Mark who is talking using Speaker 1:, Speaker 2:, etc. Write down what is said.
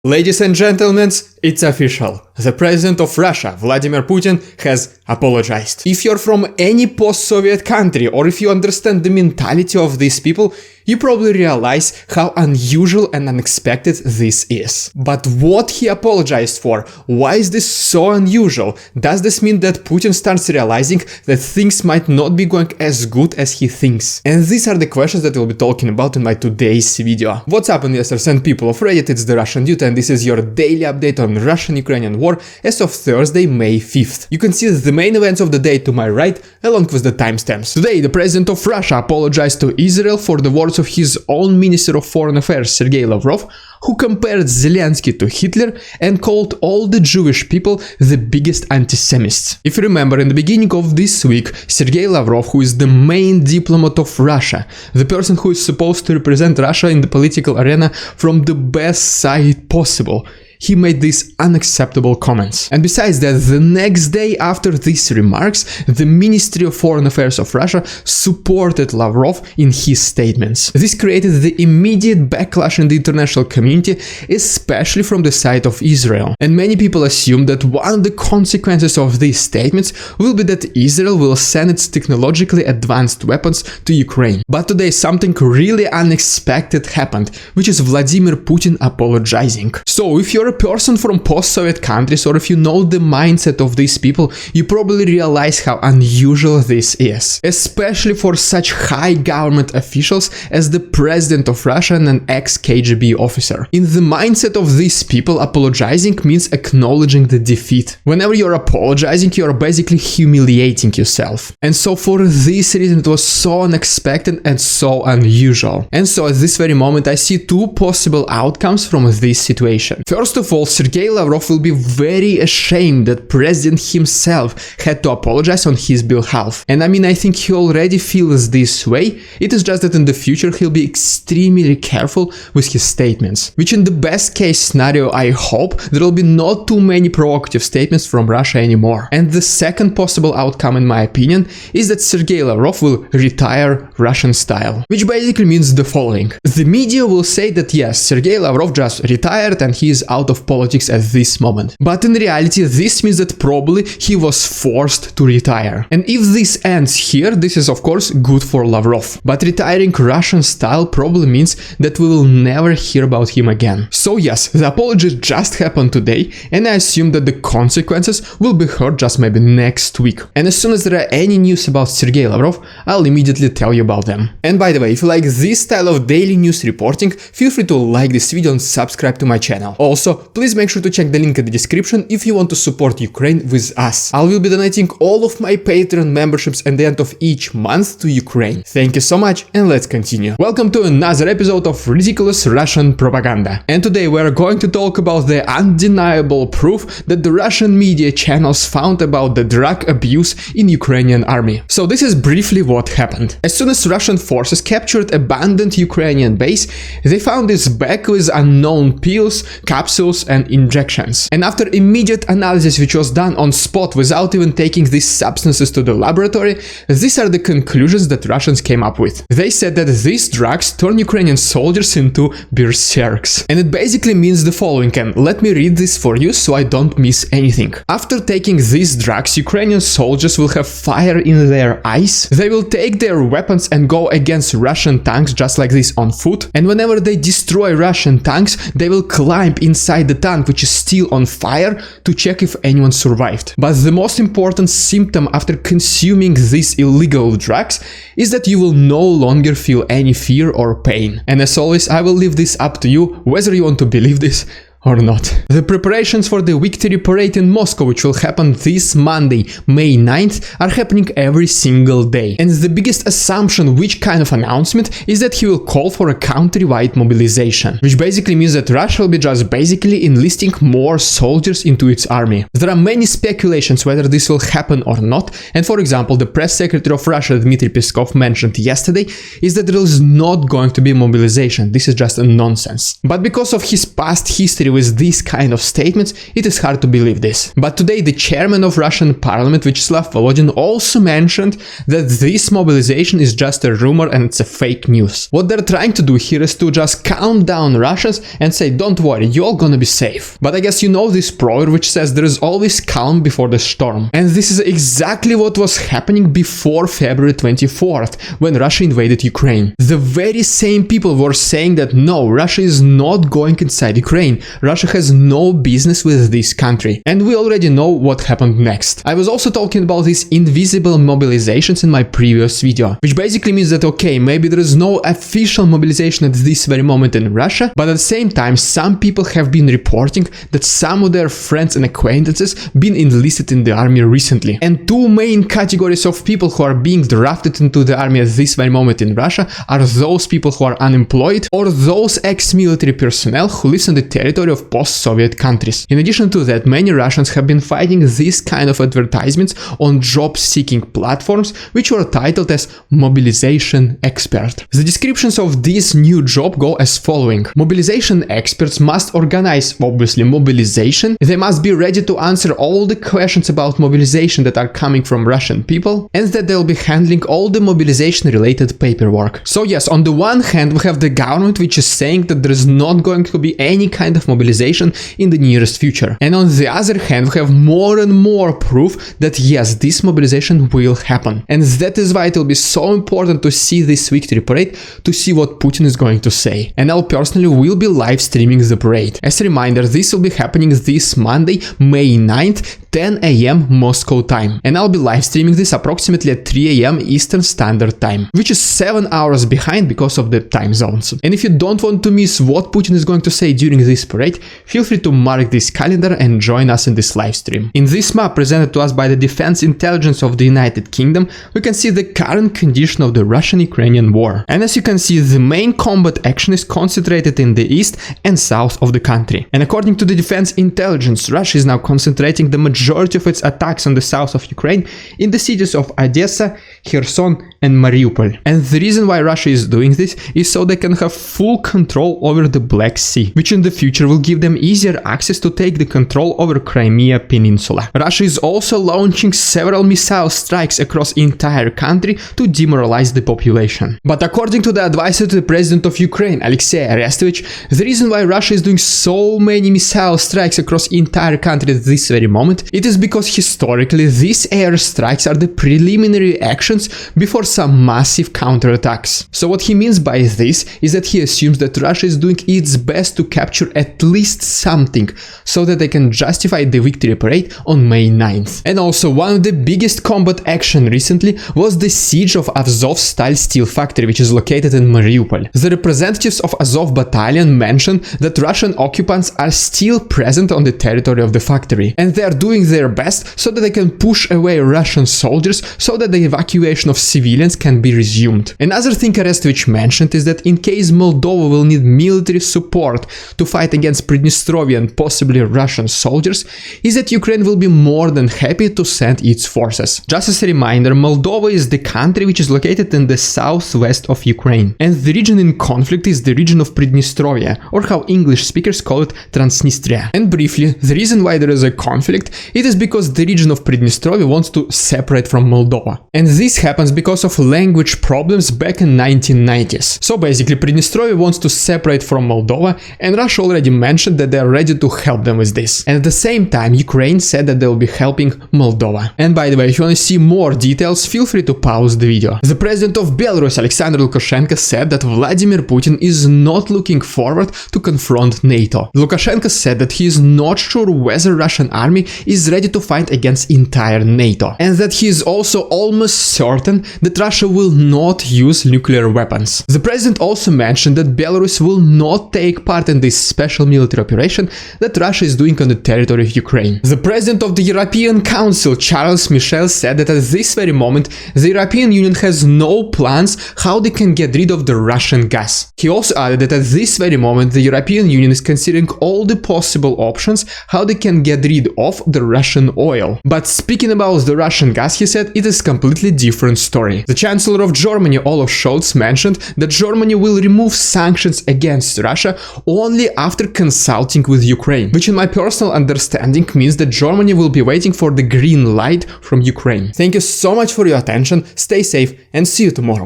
Speaker 1: Ladies and gentlemen, it's official. The president of Russia, Vladimir Putin, has apologized. If you're from any post-Soviet country or if you understand the mentality of these people, you probably realize how unusual and unexpected this is. But what he apologized for? Why is this so unusual? Does this mean that Putin starts realizing that things might not be going as good as he thinks? And these are the questions that we'll be talking about in my today's video. What's up, investors and people of Reddit? It's the Russian Dude, and this is your daily update on Russian-Ukrainian war as of Thursday, May 5th. You can see the main events of the day to my right, along with the timestamps. Today, the president of Russia apologized to Israel for the words of his own Minister of Foreign Affairs, Sergey Lavrov, who compared Zelensky to Hitler and called all the Jewish people the biggest antisemites. If you remember, in the beginning of this week, Sergey Lavrov, who is the main diplomat of Russia, the person who is supposed to represent Russia in the political arena from the best side possible, he made these unacceptable comments. And besides that, the next day after these remarks, the Ministry of Foreign Affairs of Russia supported Lavrov in his statements. This created the immediate backlash in the international community, especially from the side of Israel. And many people assume that one of the consequences of these statements will be that Israel will send its technologically advanced weapons to Ukraine. But today something really unexpected happened, which is Vladimir Putin apologizing. So if you're a person from post-Soviet countries, or if you know the mindset of these people, you probably realize how unusual this is, especially for such high government officials as the president of Russia and an ex-KGB officer. In the mindset of these people, apologizing means acknowledging the defeat. Whenever you're apologizing, you're basically humiliating yourself. And so for this reason, it was so unexpected and so unusual. And so at this very moment, I see two possible outcomes from this situation. First of all, Sergey Lavrov will be very ashamed that President himself had to apologize on his behalf. And I think he already feels this way. It is just that in the future he'll be extremely careful with his statements. Which in the best case scenario, I hope there will be not too many provocative statements from Russia anymore. And the second possible outcome, in my opinion, is that Sergey Lavrov will retire Russian style. Which basically means the following. The media will say that yes, Sergey Lavrov just retired and he is out of politics at this moment. But in reality, this means that probably he was forced to retire. And if this ends here, this is of course good for Lavrov. But retiring Russian style probably means that we will never hear about him again. So yes, the apology just happened today, and I assume that the consequences will be heard just maybe next week. And as soon as there are any news about Sergey Lavrov, I'll immediately tell you about them. And by the way, if you like this style of daily news reporting, feel free to like this video and subscribe to my channel. Also, please make sure to check the link in the description if you want to support Ukraine with us. I will be donating all of my Patreon memberships at the end of each month to Ukraine. Thank you so much, and let's continue. Welcome to another episode of Ridiculous Russian Propaganda. And today we are going to talk about the undeniable proof that the Russian media channels found about the drug abuse in Ukrainian army. So this is briefly what happened. As soon as Russian forces captured abandoned Ukrainian base, they found this bag with unknown pills, capsules and injections. And after immediate analysis which was done on spot without even taking these substances to the laboratory, these are the conclusions that Russians came up with. They said that these drugs turn Ukrainian soldiers into berserks. And it basically means the following, and let me read this for you so I don't miss anything. After taking these drugs, Ukrainian soldiers will have fire in their eyes, they will take their weapons and go against Russian tanks just like this on foot, and whenever they destroy Russian tanks, they will climb inside the tank which is still on fire to check if anyone survived. But the most important symptom after consuming these illegal drugs is that you will no longer feel any fear or pain. And as always, I will leave this up to you, whether you want to believe this or not. The preparations for the victory parade in Moscow, which will happen this Monday, May 9th, are happening every single day. And the biggest assumption which kind of announcement is that he will call for a country-wide mobilization, which basically means that Russia will be just basically enlisting more soldiers into its army. There are many speculations whether this will happen or not, and for example, the press secretary of Russia, Dmitry Peskov, mentioned yesterday is that there is not going to be mobilization. This is just a nonsense. But because of his past history with these kind of statements, it is hard to believe this. But today the chairman of Russian parliament, Vyacheslav Volodin, also mentioned that this mobilization is just a rumor and it's a fake news. What they're trying to do here is to just calm down Russians and say, don't worry, you're all gonna be safe. But I guess you know this proverb which says there is always calm before the storm. And this is exactly what was happening before February 24th, when Russia invaded Ukraine. The very same people were saying that no, Russia is not going inside Ukraine. Russia has no business with this country. And we already know what happened next. I was also talking about these invisible mobilizations in my previous video, which basically means that okay, maybe there is no official mobilization at this very moment in Russia, but at the same time some people have been reporting that some of their friends and acquaintances been enlisted in the army recently. And two main categories of people who are being drafted into the army at this very moment in Russia are those people who are unemployed or those ex-military personnel who live on the territory of post-Soviet countries. In addition to that, many Russians have been finding these kind of advertisements on job-seeking platforms which were titled as mobilization expert. The descriptions of this new job go as following. Mobilization experts must organize, obviously, mobilization. They must be ready to answer all the questions about mobilization that are coming from Russian people, and that they'll be handling all the mobilization related paperwork. So yes, on the one hand we have the government which is saying that there is not going to be any kind of mobilization in the nearest future. And on the other hand we have more and more proof that yes, this mobilization will happen. And that is why it will be so important to see this victory parade, to see what Putin is going to say. And I personally will be live streaming the parade. As a reminder, this will be happening this Monday, May 9th, 10 AM Moscow time. And I'll be live streaming this approximately at 3 AM Eastern Standard Time, which is 7 hours behind because of the time zones. And if you don't want to miss what Putin is going to say during this parade, feel free to mark this calendar and join us in this live stream. In this map presented to us by the Defense Intelligence of the United Kingdom, we can see the current condition of the Russian-Ukrainian war. And as you can see, the main combat action is concentrated in the east and south of the country. And according to the Defense Intelligence, Russia is now concentrating the majority of its attacks on the south of Ukraine in the cities of Odessa, Kherson and Mariupol. And the reason why Russia is doing this is so they can have full control over the Black Sea, which in the future will give them easier access to take the control over Crimea Peninsula. Russia is also launching several missile strikes across the entire country to demoralize the population. But according to the advisor to the president of Ukraine, Alexei Arestovich, the reason why Russia is doing so many missile strikes across the entire country at this very moment, it is because historically these air strikes are the preliminary actions before some massive counterattacks. So what he means by this is that he assumes that Russia is doing its best to capture at least something so that they can justify the victory parade on May 9th. And also one of the biggest combat action recently was the siege of Azovstal steel factory, which is located in Mariupol. The representatives of Azov battalion mentioned that Russian occupants are still present on the territory of the factory, and they are doing their best so that they can push away Russian soldiers so that the evacuation of civilians can be resumed. Another thing Arestovich mentioned is that in case Moldova will need military support to fight against Prидnestrovia and possibly Russian soldiers, is that Ukraine will be more than happy to send its forces. Just as a reminder, Moldova is the country which is located in the southwest of Ukraine, and the region in conflict is the region of Pridnestrovia, or how English speakers call it, Transnistria. And briefly, the reason why there is a conflict, it is because the region of Pridnestrovia wants to separate from Moldova. And this happens because of language problems back in 1990s. So basically Pridnestrovia wants to separate from Moldova, and Russia already mentioned that they are ready to help them with this. And at the same time, Ukraine said that they will be helping Moldova. And by the way, if you want to see more details, feel free to pause the video. The president of Belarus, Alexander Lukashenko, said that Vladimir Putin is not looking forward to confront NATO. Lukashenko said that he is not sure whether Russian army is ready to fight against entire NATO, and that he is also almost certain that Russia will not use nuclear weapons. The president also mentioned that Belarus will not take part in this special military operation that Russia is doing on the territory of Ukraine. The president of the European Council, Charles Michel, said that at this very moment the European Union has no plans how they can get rid of the Russian gas. He also added that at this very moment the European Union is considering all the possible options how they can get rid of the Russian oil. But speaking about the Russian gas, he said it is a completely different story. The Chancellor of Germany, Olaf Scholz, mentioned that Germany will remove sanctions against Russia only after consulting with Ukraine, which in my personal understanding means that Germany will be waiting for the green light from Ukraine. Thank you so much for your attention, stay safe and see you tomorrow.